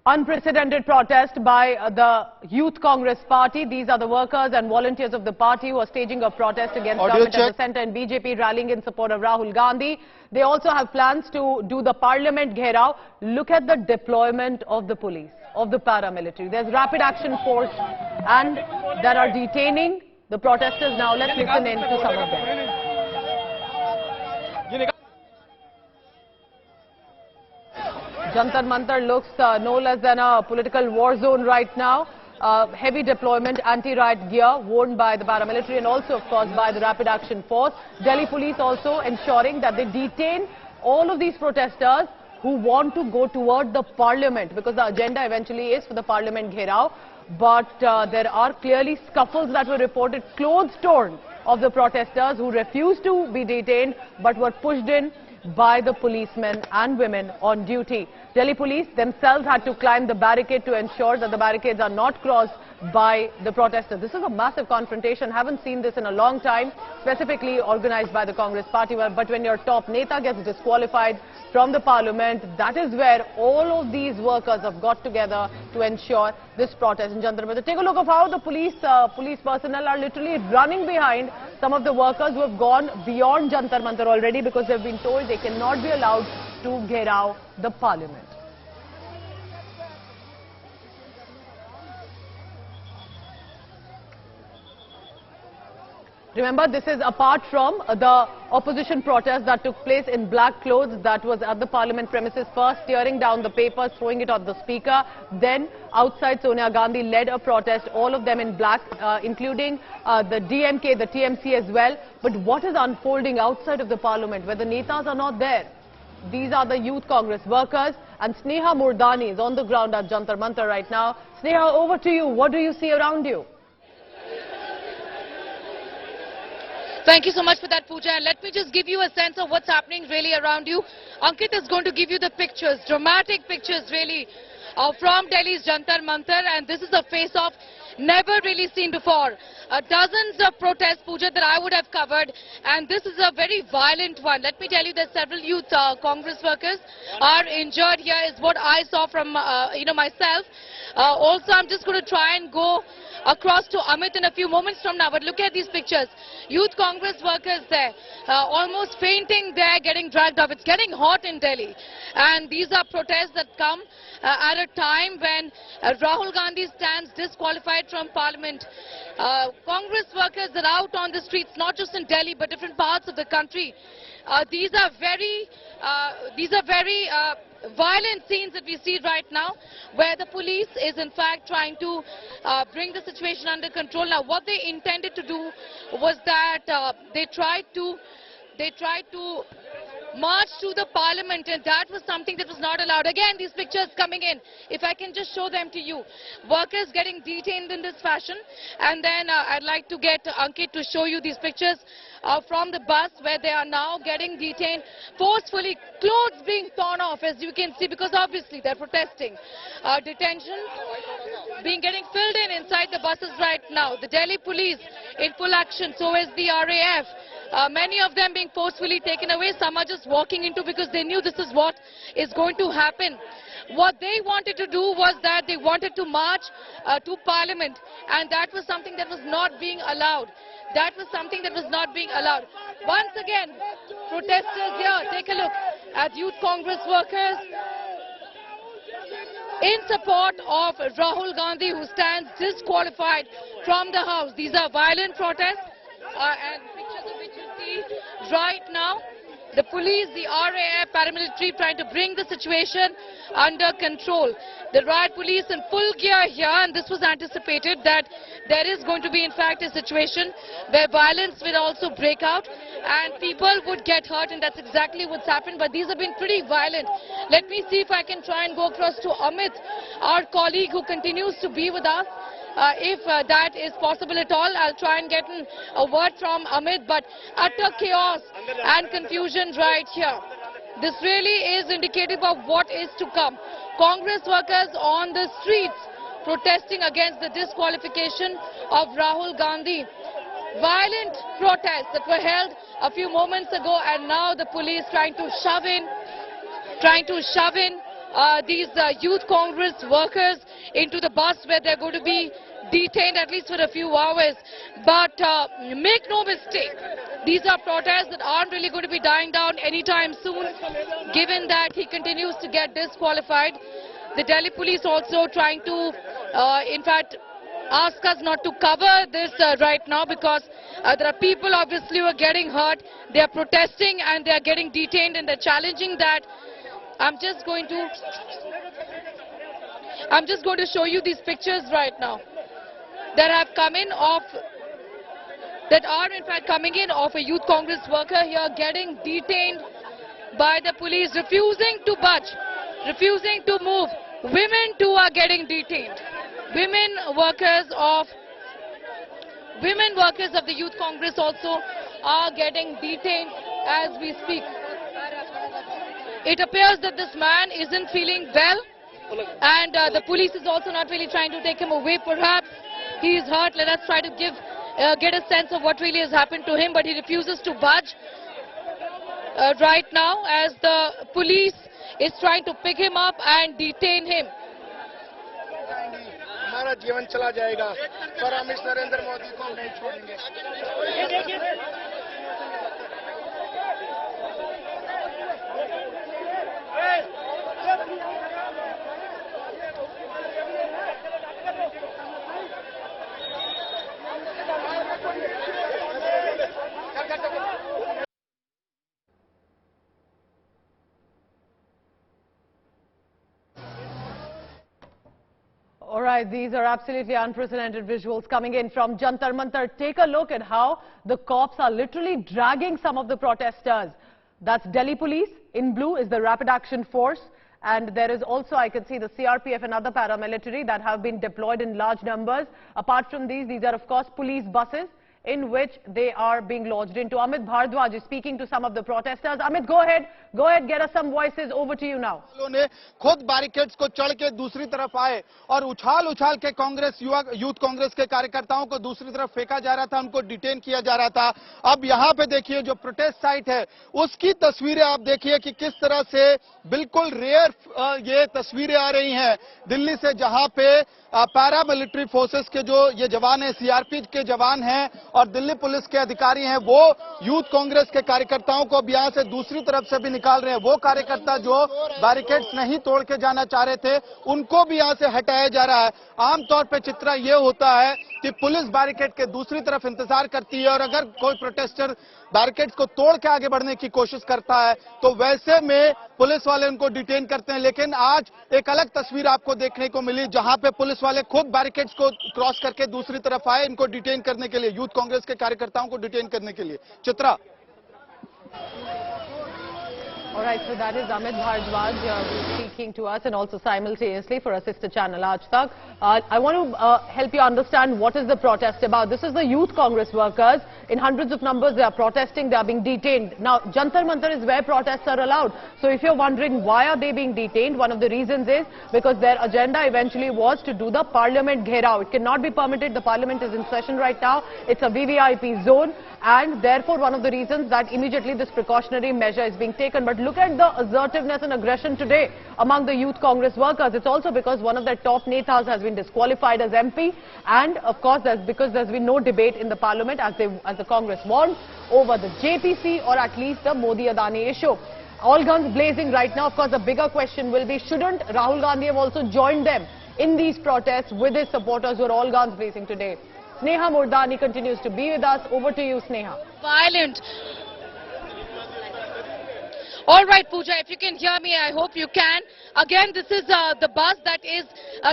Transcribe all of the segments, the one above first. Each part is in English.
Unprecedented protest by the Youth Congress party. These are the workers and volunteers of the party who are staging a protest against government at the centre and BJP rallying in support of Rahul Gandhi. They also have plans to do the parliament gherao. Look at the deployment of the police, of the paramilitary. There's rapid action force and that are detaining the protesters now. Let's listen in to some of them. Jantar Mantar looks no less than a political war zone right now. Heavy deployment, anti-riot gear worn by the paramilitary and also, of course, by the Rapid Action Force. Delhi police also ensuring that they detain all of these protesters who want to go toward the parliament, because the agenda eventually is for the parliament gherao. But there are clearly scuffles that were reported, clothes torn of the protesters who refused to be detained but were pushed in by the policemen and women on duty. Delhi police themselves had to climb the barricade to ensure that the barricades are not crossed by the protesters. This is a massive confrontation. Haven't seen this in a long time, specifically organized by the Congress party. But when your top neta gets disqualified from the parliament, that is where all of these workers have got together to ensure this protest in Jantar Mantar. Take a look of how the police personnel are literally running behind some of the workers who have gone beyond Jantar Mantar already, because they've been told they cannot be allowed to gherao the parliament. Remember, this is apart from the opposition protest that took place in black clothes, that was at the parliament premises, first tearing down the papers, throwing it at the speaker. Then outside, Sonia Gandhi led a protest, all of them in black, including the DMK, the TMC as well. But what is unfolding outside of the parliament, where the netas are not there? These are the Youth Congress workers, and Sneha Murdani is on the ground at Jantar Mantar right now. Sneha, over to you. What do you see around you? Thank you so much for that, Pooja. And let me just give you a sense of what's happening really around you. Ankit is going to give you the pictures, dramatic pictures really, from Delhi's Jantar Mantar. And this is a face-off never really seen before. Dozens of protests, Pooja, that I would have covered. And this is a very violent one. Let me tell you that several youth Congress workers are injured here, is what I saw from, myself. Also, I'm just going to try and go across to Amit in a few moments from now. But look at these pictures. Youth Congress workers there, almost fainting there, getting dragged off. It's getting hot in Delhi. And these are protests that come at a time when Rahul Gandhi stands disqualified from Parliament. Congress workers are out on the streets, not just in Delhi, but different parts of the country. These are very violent scenes that we see right now, where the police is in fact trying to bring the situation under control. Now, what they intended to do was that they tried to march through the parliament, and that was something that was not allowed. Again, these pictures coming in, if I can just show them to you. Workers getting detained in this fashion, and then I'd like to get Ankit to show you these pictures from the bus, where they are now getting detained forcefully, clothes being torn off, as you can see, because obviously they're protesting. Detention getting filled inside the buses right now. The Delhi police in full action, so is the RAF. Many of them being forcefully taken away. Some are just walking into, because they knew this is what is going to happen. What they wanted to do was that they wanted to march to Parliament, and that was something that was not being allowed. That was something that was not being allowed. Once again, protesters here, take a look at Youth Congress workers in support of Rahul Gandhi, who stands disqualified from the House. These are violent protests, and pictures of which you see right now. The police, the RAF, paramilitary trying to bring the situation under control. The riot police in full gear here, and this was anticipated that there is going to be in fact a situation where violence will also break out and people would get hurt, and that's exactly what's happened. But these have been pretty violent. Let me see if I can try and go across to Amit, our colleague who continues to be with us. If that is possible at all, I'll try and get a word from Amit, but utter chaos and confusion right here. This really is indicative of what is to come. Congress workers on the streets protesting against the disqualification of Rahul Gandhi. Violent protests that were held a few moments ago, and now the police trying to shove in these Youth Congress workers into the bus where they're going to be detained at least for a few hours. But make no mistake, these are protests that aren't really going to be dying down anytime soon, given that he continues to get disqualified. The Delhi police also trying to, in fact, ask us not to cover this right now, because there are people obviously who are getting hurt. They are protesting and they are getting detained, and they're challenging that. I'm just going to show you these pictures right now that have come in of, that are in fact coming in of a Youth Congress worker here getting detained by the police, refusing to budge, refusing to move. Women too are getting detained. Women workers of the Youth Congress also are getting detained as we speak. It appears that this man isn't feeling well, and the police is also not really trying to take him away. Perhaps he is hurt. Let us try to get a sense of what really has happened to him, but he refuses to budge right now as the police is trying to pick him up and detain him. हमारा जीवन चला जाएगा पर हम इस नरेंद्र मोदी को नहीं छोड़ेंगे। All right, these are absolutely unprecedented visuals coming in from Jantar Mantar. Take a look at how the cops are literally dragging some of the protesters. That's Delhi police. In blue is the rapid action force. And there is also, I can see, the CRPF and other paramilitary that have been deployed in large numbers. Apart from these are, of course, police buses in which they are being lodged into. Amit Bhardwaj is speaking to some of the protesters. Amit, go ahead, get us some voices. Over to you now. ने खुद barricades को चढ़ के दूसरी तरफ आए और उछाल के कांग्रेस यूथ कांग्रेस के कार्यकर्ताओं को दूसरी तरफ फेंका जा रहा था, उनको डिटेन किया जा रहा था। अब यहाँ पे देखिए जो प्रोटेस्ट साइट है उसकी तस्वीरें आप देखिए कि किस तरह से बिल्कुल रेयर ये तस्वीरें आ रही हैं दिल्ली से, जहां पे पैरामिलिट्री फोर्सेस के जो ये जवान हैं, सीआरपी के जवान हैं और दिल्ली पुलिस के अधिकारी हैं, वो यूथ कांग्रेस के कार्यकर्ताओं को अब यहां से दूसरी तरफ से भी निकाल रहे हैं। वो कार्यकर्ता जो बैरिकेड्स नहीं तोड़ के जाना चाह रहे थे उनको भी यहां से हटाया जा रहा है। आमतौर पर चित्र ये होता है कि पुलिस बैरिकेड के दूसरी तरफ इंतजार करती है और अगर कोई प्रोटेस्टर बैरिकेड्स को तोड़ के आगे बढ़ने की कोशिश करता है तो वैसे में पुलिस वाले उनको डिटेन करते हैं। लेकिन आज एक अलग तस्वीर आपको देखने को मिली जहां पे पुलिस वाले खुद बैरिकेड्स को क्रॉस करके दूसरी तरफ आए इनको डिटेन करने के लिए, यूथ कांग्रेस के कार्यकर्ताओं को डिटेन करने के लिए। Chitra. All right, so that is Amit Bhardwaj speaking to us, and also simultaneously for our sister channel Aaj Tak. I want to help you understand what is the protest about. This is the Youth Congress workers. In hundreds of numbers they are protesting, they are being detained. Now, Jantar Mantar is where protests are allowed. So if you're wondering why are they being detained, one of the reasons is because their agenda eventually was to do the parliament gherao. It cannot be permitted. The parliament is in session right now. It's a VVIP zone. And therefore, one of the reasons that immediately this precautionary measure is being taken. But look at the assertiveness and aggression today among the Youth Congress workers. It's also because one of their top netas has been disqualified as MP. And of course, that's because there's been no debate in the parliament as the Congress wants over the JPC or at least the Modi-Adani issue. All guns blazing right now. Of course, the bigger question will be, shouldn't Rahul Gandhi have also joined them in these protests with his supporters who are all guns blazing today? Sneha Murdani continues to be with us. Over to you, Sneha. Violent. All right, Pooja, if you can hear me, I hope you can. Again, this is the bus that is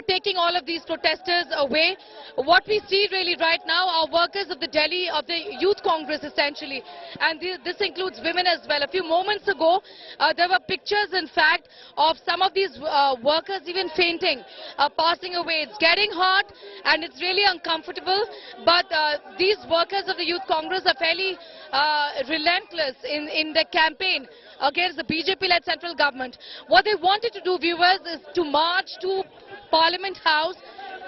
taking all of these protesters away. What we see really right now are workers of the Delhi, of the Youth Congress essentially. And this includes women as well. A few moments ago, there were pictures, in fact, of some of these workers even fainting, passing away. It's getting hot and it's really uncomfortable. But these workers of the Youth Congress are fairly relentless in their campaign against the BJP-led central government. What they wanted to do, viewers, is to march to Parliament House,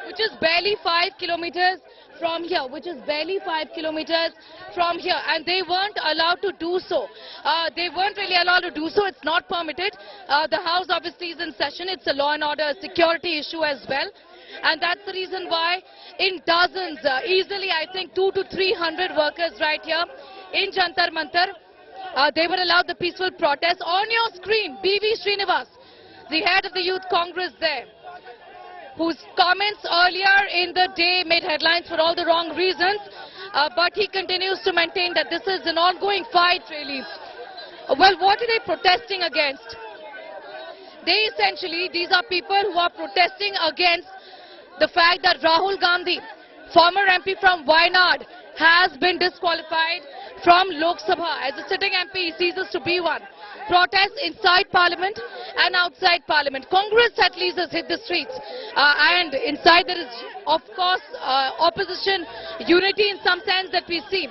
which is barely 5 kilometers from here, which is barely 5 kilometers from here, and they weren't allowed to do so. They weren't really allowed to do so. It's not permitted. The House obviously is in session. It's a law and order security issue as well. And that's the reason why in dozens, easily I think 200 to 300 workers right here in Jantar Mantar, they were allowed the peaceful protest. On your screen, B.V. Srinivas, the head of the Youth Congress there, whose comments earlier in the day made headlines for all the wrong reasons, but he continues to maintain that this is an ongoing fight really. Well, what are they protesting against? They essentially, these are people who are protesting against the fact that Rahul Gandhi, former MP from Wayanad, has been disqualified from Lok Sabha. As a sitting MP, he ceases to be one. Protests inside Parliament and outside Parliament. Congress at least has hit the streets. And inside there is, of course, opposition unity in some sense that we see.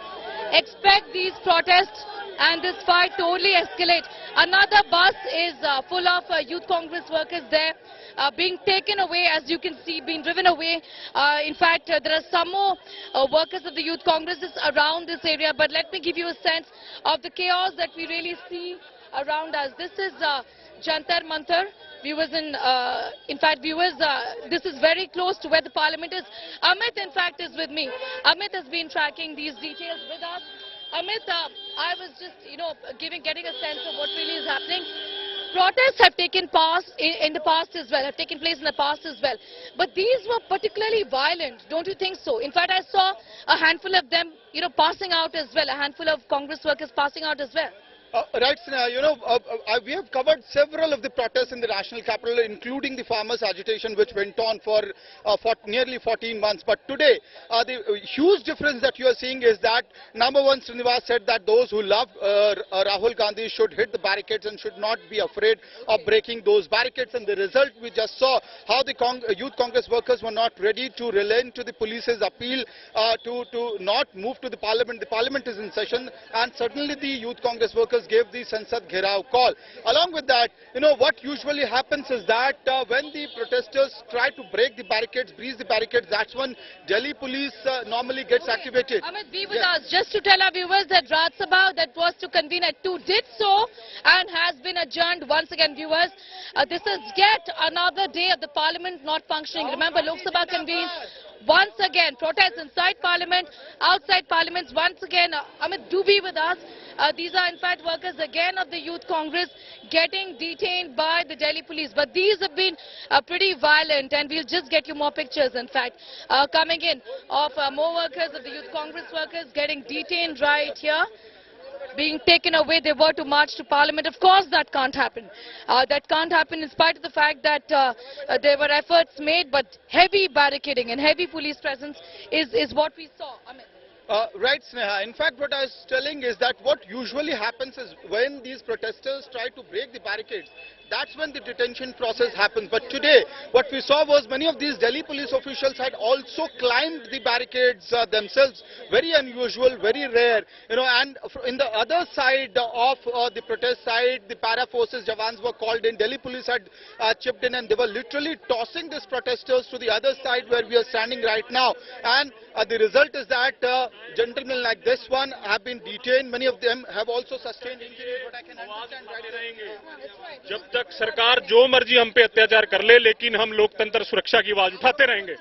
Expect these protests and this fight to only escalate. Another bus is full of Youth Congress workers there, being taken away, as you can see, being driven away. In fact, there are some more workers of the Youth Congresses around this area, but let me give you a sense of the chaos that we really see around us. This is Jantar Mantar. Viewers, this is very close to where the Parliament is. Amit, in fact, is with me. Amit has been tracking these details with us. Amit, I was just, getting a sense of what really is happening. Protests have taken place in the past as well. But these were particularly violent, don't you think so? In fact, I saw a handful of them, passing out as well, a handful of Congress workers passing out as well. Right, Sneha, we have covered several of the protests in the national capital, including the farmers' agitation, which went on for nearly 14 months. But today, the huge difference that you are seeing is that, number one, Srinivas said that those who love Rahul Gandhi should hit the barricades and should not be afraid of breaking those barricades. And the result, we just saw how the Youth Congress workers were not ready to relent to the police's appeal to not move to the Parliament. The Parliament is in session, and certainly the Youth Congress workers gave the Sansad Gherav call. Along with that, what usually happens is that when the protesters try to break the barricades, breach the barricades, that's when Delhi police normally gets activated. Amit, be with us. Just to tell our viewers that Raj Sabha that was to convene at 2 did so and has been adjourned once again, viewers. This is yet another day of the Parliament not functioning. Remember, Lok Sabha convenes. Once again, protests inside Parliament, outside Parliament. Once again, Amit, do be with us. These are in fact workers again of the Youth Congress getting detained by the Delhi police. But these have been pretty violent, and we'll just get you more pictures, in fact, coming in of more workers of the Youth Congress workers getting detained right here, being taken away. They were to march to Parliament. Of course, that can't happen. That can't happen in spite of the fact that there were efforts made, but heavy barricading and heavy police presence is what we saw. Right, Sneha. In fact, what I was telling is that what usually happens is when these protesters try to break the barricades, that's when the detention process happens. But today, what we saw was many of these Delhi police officials had also climbed the barricades themselves. Very unusual, very rare. And in the other side of the protest side, the para forces Jawans were called in. Delhi police had chipped in, and they were literally tossing these protesters to the other side where we are standing right now. And the result is that gentlemen like this one have been detained. Many of them have also sustained injuries. But I can understand जब तक सरकार जो मर्जी हम पे अत्याचार कर ले, लेकिन हम लोकतंत्र सुरक्षा की आवाज उठाते रहेंगे।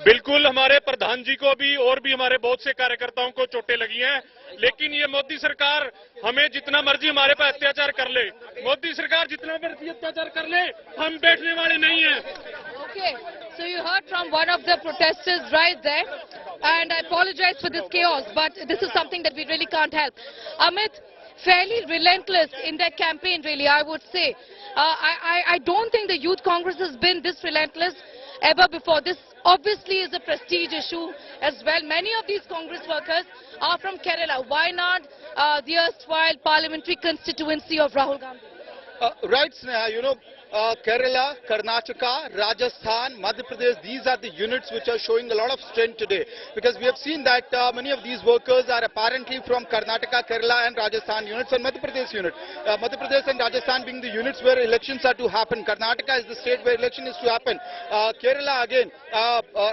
बिल्कुल, हमारे प्रधान जी को भी और भी हमारे बहुत से कार्यकर्ताओं को चोटें लगी हैं, लेकिन ये मोदी सरकार हमें जितना मर्जी हमारे पर अत्याचार कर ले, मोदी सरकार जितना मर्जी अत्याचार कर ले, हम बैठने वाले नहीं हैं। Okay, so you heard from one of the protesters right there, and I apologize for this chaos, but this is something that we really can't help. Amit, fairly relentless in their campaign, really, I would say. I don't think the Youth Congress has been this relentless ever before. This obviously is a prestige issue as well. Many of these Congress workers are from Kerala. Why not the erstwhile parliamentary constituency of Rahul Gandhi? Right, Sneha, Kerala, Karnataka, Rajasthan, Madhya Pradesh, these are the units which are showing a lot of strength today. Because we have seen that many of these workers are apparently from Karnataka, Kerala and Rajasthan units and Madhya Pradesh unit. Madhya Pradesh and Rajasthan being the units where elections are to happen. Karnataka is the state where election is to happen. Kerala again,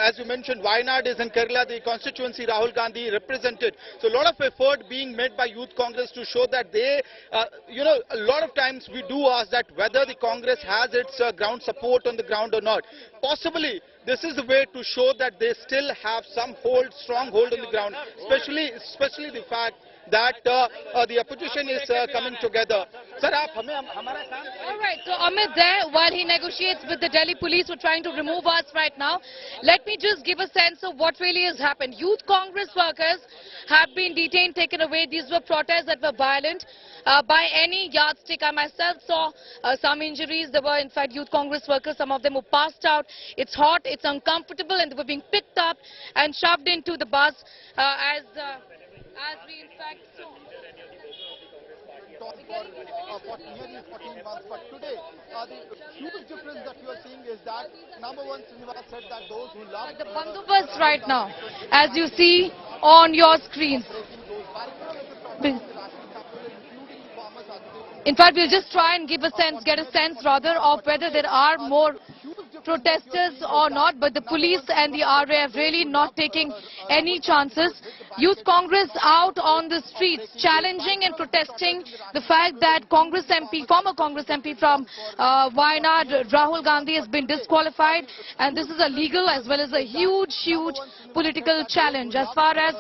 as you mentioned, Wayanad is in Kerala, the constituency Rahul Gandhi represented. So a lot of effort being made by Youth Congress to show that they, a lot of times we do ask that whether the Congress has its ground support on the ground or not. Possibly, this is the way to show that they still have some strong hold on the ground, especially the fact that the opposition is coming together. Sir, all right, so Amit there, while he negotiates with the Delhi police who are trying to remove us right now, let me just give a sense of what really has happened. Youth Congress workers have been detained, taken away. These were protests that were violent. By any yardstick, I myself saw some injuries. There were in fact Youth Congress workers, some of them who passed out. It's hot, it's uncomfortable, and they were being picked up and shoved into the bus as we in fact saw. For nearly 14 months, but today the huge difference that you are seeing is that number one, Srinivas said that those who love the bandobast right now, as you see on your screens. In fact, we'll just try and get a sense rather of whether there are more protesters or not, but the police and the RAF really not taking any chances. Youth Congress out on the streets challenging and protesting the fact that former Congress MP from Wayanad, Rahul Gandhi, has been disqualified, and this is a legal as well as a huge political challenge. As far as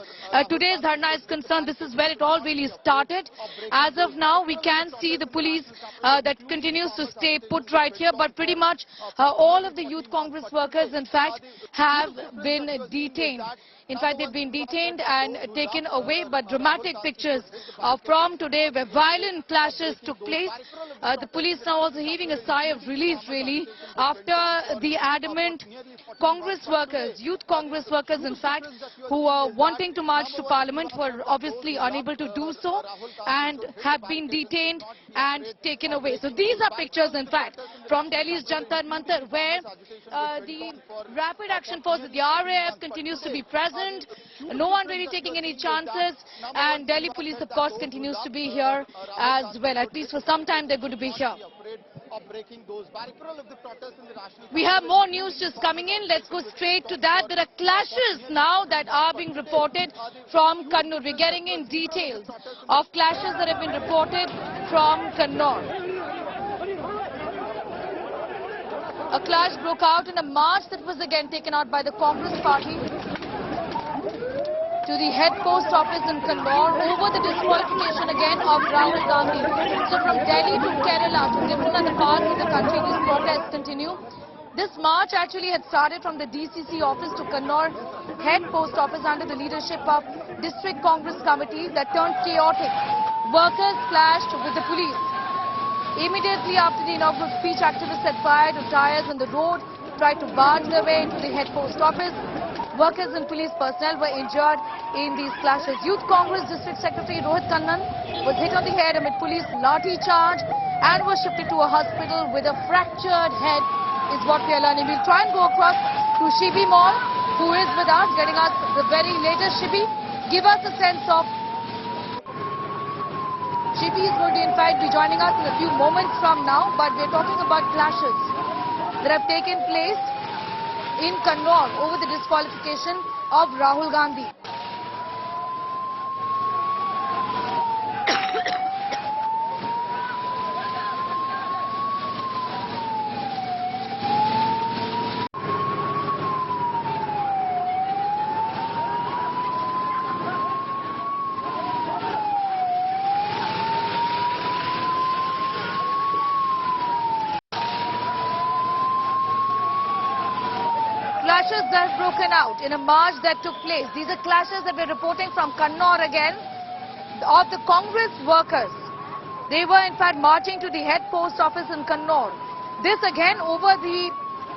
today's dharna is concerned, this is where it all really started. As of now, we can see the police that continues to stay put right here, but pretty much all of the Youth Congress workers, in fact, have been detained. In fact, they've been detained and taken away, but dramatic pictures from today where violent clashes took place. The police now also heaving a sigh of relief, really, after the adamant Congress workers, Youth Congress workers, in fact, who were wanting to march to Parliament were obviously unable to do so and have been detained and taken away. So these are pictures, in fact, from Delhi's Jantar Mantar, where the Rapid Action Force, the RAF, continues to be present. No one really taking any chances, and Delhi police, of course, continues to be here as well. At least for some time they're going to be here. We have more news just coming in. Let's go straight to that. There are clashes now that are being reported from Kannur. We're getting in details of clashes that have been reported from Kannur. A clash broke out in a march that was again taken out by the Congress party to the head post office in Kannur over the disqualification again of Rahul Gandhi. So from Delhi to Kerala to different other parts of the country, these protests continue. This march actually had started from the DCC office to Kannur head post office under the leadership of District Congress Committee that turned chaotic. Workers clashed with the police. Immediately after the inaugural speech, activists set fire to tires on the road, tried to barge their way into the head post office. Workers and police personnel were injured in these clashes. Youth Congress District Secretary Rohit Kannan was hit on the head amid police lathi charge and was shifted to a hospital with a fractured head, is what we are learning. We'll try and go across to Shibi Mall, who is with us, getting us the very latest. Shibi, give us a sense of... Shibi is going to in fact be joining us in a few moments from now, but we're talking about clashes that have taken place in Kannur over the disqualification of Rahul Gandhi. Clashes that have broken out in a march that took place. These are clashes that we're reporting from Kannur again of the Congress workers. They were in fact marching to the head post office in Kannur. This again over the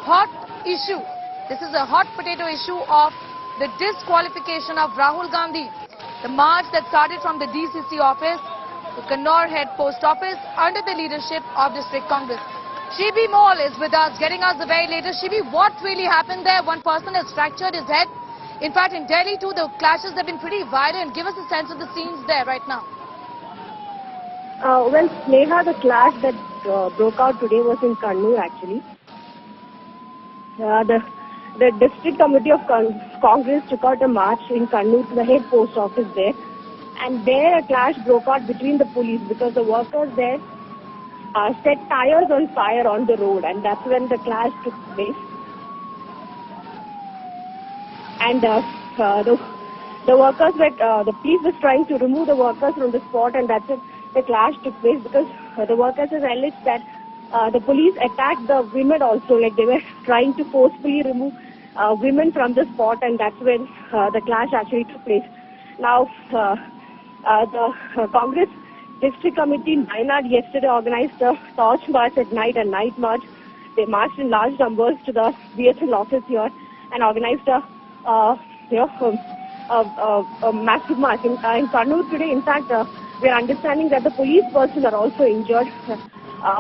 hot issue. This is a hot potato issue of the disqualification of Rahul Gandhi. The march that started from the DCC office to Kannur head post office under the leadership of District Congress. Shibi Mall is with us, getting us the very latest. Shibi, what really happened there? One person has fractured his head. In fact, in Delhi too, the clashes have been pretty violent. Give us a sense of the scenes there right now. Well, Sneha, the clash that broke out today was in Kannur actually. The district committee of Congress took out a march in Kannur to the head post office there. And there a clash broke out between the police because the workers there set tires on fire on the road, and that's when the clash took place. And the workers were, the police was trying to remove the workers from the spot, and that's when the clash took place because the workers have alleged that the police attacked the women also, like they were trying to forcefully remove women from the spot, and that's when the clash actually took place. Now, the Congress District Committee in Wayanad yesterday organized a torch march at night, a night march. They marched in large numbers to the BSL office here and organized a massive march. In Kannur today, in fact, we are understanding that the police personnel are also injured.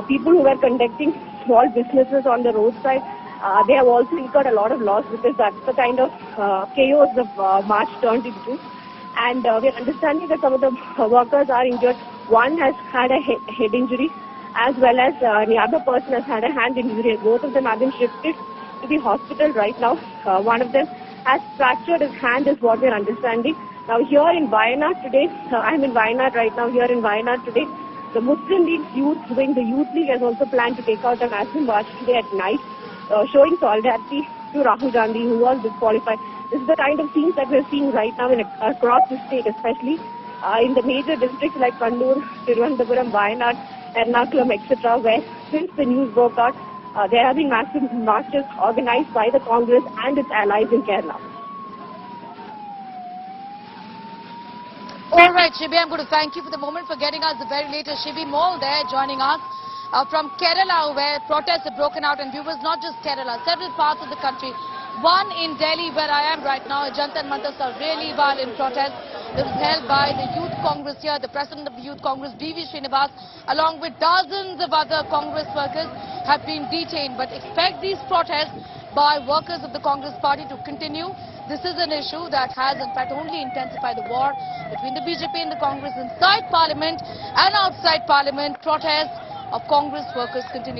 People who were conducting small businesses on the roadside, they have also incurred a lot of loss because that's the kind of chaos the march turned into. And we are understanding that some of the workers are injured. One has had a head injury, as well as the other person has had a hand injury. Both of them have been shifted to the hospital right now. One of them has fractured his hand, is what we are understanding. Now here in Wayanad today, I'm in Wayanad right now. Here in Wayanad today, the Muslim League Youth Wing, the Youth League, has also planned to take out a massive march today at night, showing solidarity to Rahul Gandhi, who was disqualified. This is the kind of scenes that we're seeing right now across the state, especially in the major districts like Kannur, Tirunelveli, Wayanad, Ernakulam, etc., where since the news broke out, there have been massive marches organized by the Congress and its allies in Kerala. All right, Shibi, I'm going to thank you for the moment for getting us the very latest. Shibi Mall there joining us from Kerala, where protests have broken out, and viewers, not just Kerala, several parts of the country. One in Delhi, where I am right now, Jantar Mantar, a really violent protest that was held by the Youth Congress here. The president of the Youth Congress, B.V. Srinivas, along with dozens of other Congress workers, have been detained. But expect these protests by workers of the Congress party to continue. This is an issue that has, in fact, only intensified the war between the BJP and the Congress inside Parliament and outside Parliament. Protests of Congress workers continue.